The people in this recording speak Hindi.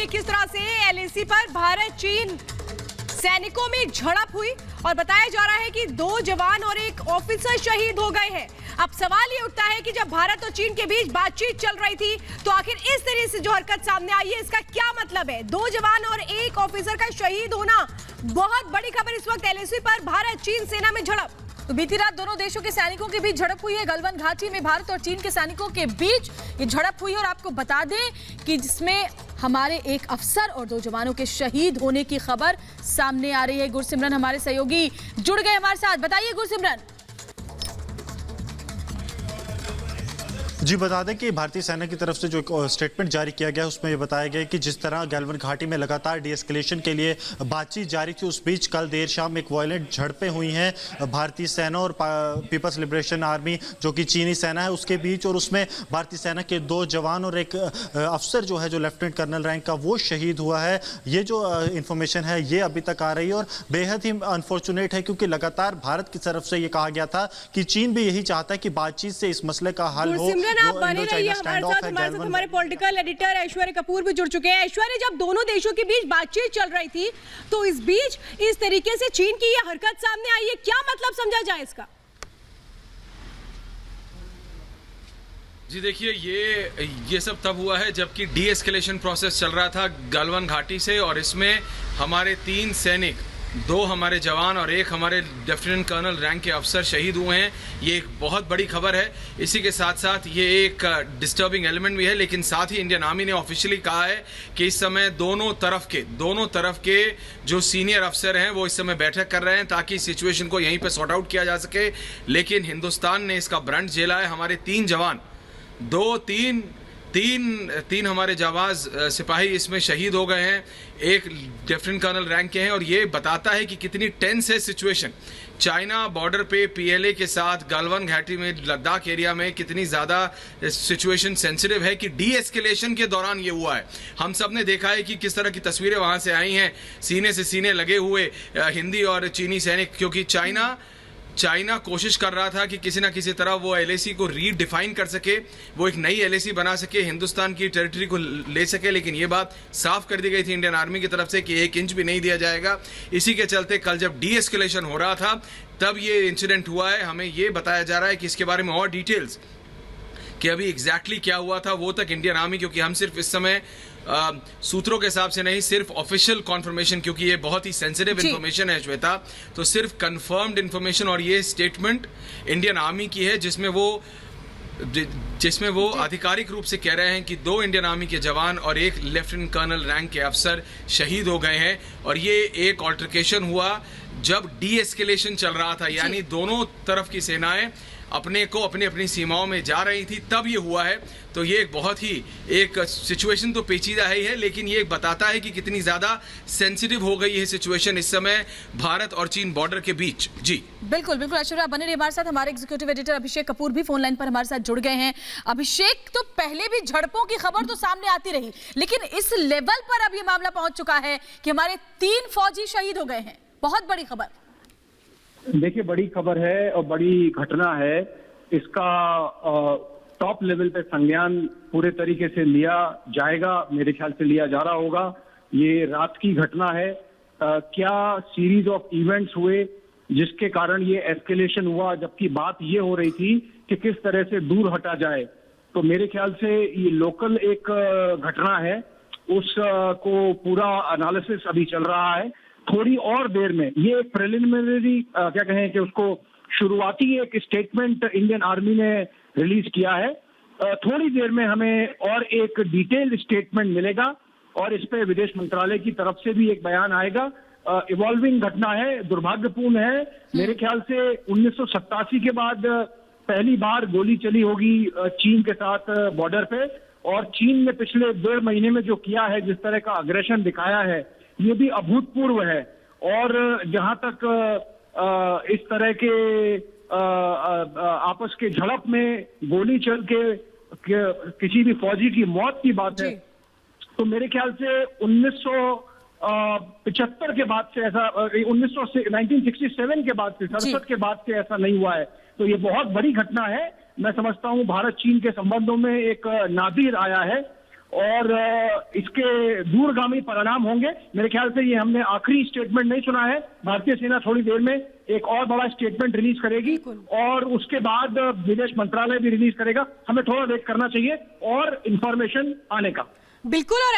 देखिए किस तरह से एलएसी पर भारत चीन सैनिकों में झड़प हुई और बताया जा रहा है कि 2 जवान और 1 ऑफिसर शहीद हो गए हैं। अब सवाल ये उठता है कि जब भारत और चीन के बीच बातचीत चल रही थी तो आखिर इस तरह से जो हरकत सामने आई है इसका क्या मतलब है? 2 जवान और 1 ऑफिसर का शहीद होना बहुत बड़ी खबर। इस वक्त एलएसी पर भारत चीन सेना में झड़प। तो बीती रात दोनों देशों के सैनिकों के बीच झड़प हुई है। गलवान घाटी में भारत और चीन के सैनिकों के बीच ये झड़प हुई है और आपको बता दें कि जिसमें हमारे 1 अफसर और 2 जवानों के शहीद होने की खबर सामने आ रही है। गुरसिमरन हमारे सहयोगी जुड़ गए हमारे साथ। बताइए गुरसिमरन। जी बता दें कि भारतीय सेना की तरफ से जो एक स्टेटमेंट जारी किया गया उसमें ये बताया गया कि जिस तरह गलवान घाटी में लगातार डीएस्केलेशन के लिए बातचीत जारी थी, उस बीच कल देर शाम एक वायलेंट झड़पें हुई हैं भारतीय सेना और पीपल्स लिबरेशन आर्मी जो कि चीनी सेना है उसके बीच, और उसमें भारतीय सेना के 2 जवान और 1 अफसर जो है जो लेफ्टिनेंट कर्नल रैंक का वो शहीद हुआ है। ये जो इंफॉर्मेशन है ये अभी तक आ रही है और बेहद ही अनफॉर्चुनेट है क्योंकि लगातार भारत की तरफ से ये कहा गया था कि चीन भी यही चाहता है कि बातचीत से इस मसले का हल हो। आप बने रहिए हमारे साथ हमारे पॉलिटिकल एडिटर ऐश्वर्य कपूर भी जुड़ चुके हैं। ऐश्वर्य, जब दोनों देशों के बीच बातचीत चल रही थी तो इस बीच इस तरीके से चीन की ये हरकत सामने आई है, क्या मतलब समझा जाए इसका? जी देखिए, ये सब तब हुआ है जबकि डी एस्केलेशन प्रोसेस चल रहा था गलवान घाटी से, और इसमें हमारे 3 सैनिक, 2 हमारे जवान और 1 हमारे लेफ्टिनेंट कर्नल रैंक के अफसर शहीद हुए हैं। ये एक बहुत बड़ी खबर है। इसी के साथ साथ ये एक डिस्टर्बिंग एलिमेंट भी है, लेकिन साथ ही इंडियन आर्मी ने ऑफिशियली कहा है कि इस समय दोनों तरफ के जो सीनियर अफसर हैं वो इस समय बैठक कर रहे हैं ताकि सिचुएशन को यहीं पर सॉर्ट आउट किया जा सके। लेकिन हिंदुस्तान ने इसका ब्रंट झेला है। हमारे 3 जवान, 3 हमारे जाबाज सिपाही इसमें शहीद हो गए हैं, 1 लेफ्टिनेंट कर्नल रैंक के हैं, और ये बताता है कि कितनी टेंस है सिचुएशन। चाइना बॉर्डर पे पीएलए के साथ गलवान घाटी में, लद्दाख एरिया में कितनी ज़्यादा सिचुएशन सेंसिटिव है कि डी एस्केलेशन के दौरान ये हुआ है। हम सब ने देखा है कि किस तरह की तस्वीरें वहाँ से आई हैं, सीने से सीने लगे हुए हिंदी और चीनी सैनिक, क्योंकि चाइना कोशिश कर रहा था कि किसी ना किसी तरह वो एलएसी को रीडिफाइन कर सके, वो एक नई एलएसी बना सके, हिंदुस्तान की टेरिटरी को ले सके। लेकिन ये बात साफ कर दी गई थी इंडियन आर्मी की तरफ से कि 1 इंच भी नहीं दिया जाएगा। इसी के चलते कल जब डी एस्केलेशन हो रहा था तब ये इंसिडेंट हुआ है। हमें ये बताया जा रहा है कि इसके बारे में और डिटेल्स कि अभी एग्जैक्टली क्या हुआ था वो तक इंडियन आर्मी, क्योंकि हम सिर्फ इस समय सूत्रों के हिसाब से नहीं, सिर्फ ऑफिशियल कॉन्फर्मेशन, क्योंकि ये बहुत ही सेंसिटिव इन्फॉर्मेशन है श्वेता, तो सिर्फ कंफर्म्ड इन्फॉर्मेशन और ये स्टेटमेंट इंडियन आर्मी की है जिसमें वो आधिकारिक रूप से कह रहे हैं कि 2 इंडियन आर्मी के जवान और 1 लेफ्टिनेंट कर्नल रैंक के अफसर शहीद हो गए हैं। और ये एक ऑल्टरकेशन हुआ जब डी एस्केलेशन चल रहा था, यानी दोनों तरफ की सेनाएं अपनी सीमाओं में जा रही थी, तब ये हुआ है। तो ये एक बहुत ही एक सिचुएशन तो पेचीदा है ही है, लेकिन ये बताता है कि कितनी ज्यादा सेंसिटिव हो गई है सिचुएशन इस समय भारत और चीन बॉर्डर के बीच। जी बिल्कुल बिल्कुल ऐश्वर्या, बने रहिए हमारे साथ। हमारे एग्जीक्यूटिव एडिटर अभिषेक कपूर भी फोन लाइन पर हमारे साथ जुड़ गए हैं। अभिषेक, तो पहले भी झड़पों की खबर तो सामने आती रही, लेकिन इस लेवल पर अब ये मामला पहुंच चुका है कि हमारे 3 फौजी शहीद हो गए हैं। बहुत बड़ी खबर। देखिए, बड़ी खबर है और बड़ी घटना है। इसका टॉप लेवल पे संज्ञान पूरे तरीके से लिया जाएगा, मेरे ख्याल से लिया जा रहा होगा। ये रात की घटना है। क्या सीरीज ऑफ इवेंट्स हुए जिसके कारण ये एस्केलेशन हुआ, जबकि बात ये हो रही थी कि किस तरह से दूर हटा जाए। तो मेरे ख्याल से ये लोकल एक घटना है, उसको पूरा एनालिसिस अभी चल रहा है। थोड़ी और देर में ये एक प्रिलिमिनरी क्या कहें कि उसको शुरुआती एक स्टेटमेंट इंडियन आर्मी ने रिलीज किया है। थोड़ी देर में हमें और एक डिटेल्ड स्टेटमेंट मिलेगा और इस पे विदेश मंत्रालय की तरफ से भी एक बयान आएगा। इवॉल्विंग घटना है, दुर्भाग्यपूर्ण है। मेरे ख्याल से 1987 के बाद पहली बार गोली चली होगी चीन के साथ बॉर्डर पे, और चीन ने पिछले 1.5 महीने में जो किया है, जिस तरह का अग्रेशन दिखाया है, ये भी अभूतपूर्व है। और जहां तक इस तरह के आपस के झड़प में गोली चल के किसी भी फौजी की मौत की बात है, तो मेरे ख्याल से 1975 के बाद से ऐसा, 1967 के बाद से, 67 के बाद से ऐसा नहीं हुआ है। तो ये बहुत बड़ी घटना है। मैं समझता हूं भारत चीन के संबंधों में एक नादिर आया है और इसके दूरगामी परिणाम होंगे। मेरे ख्याल से ये हमने आखिरी स्टेटमेंट नहीं सुना है। भारतीय सेना थोड़ी देर में एक और बड़ा स्टेटमेंट रिलीज करेगी और उसके बाद विदेश मंत्रालय भी रिलीज करेगा। हमें थोड़ा वेट करना चाहिए और इंफॉर्मेशन आने का। बिल्कुल। और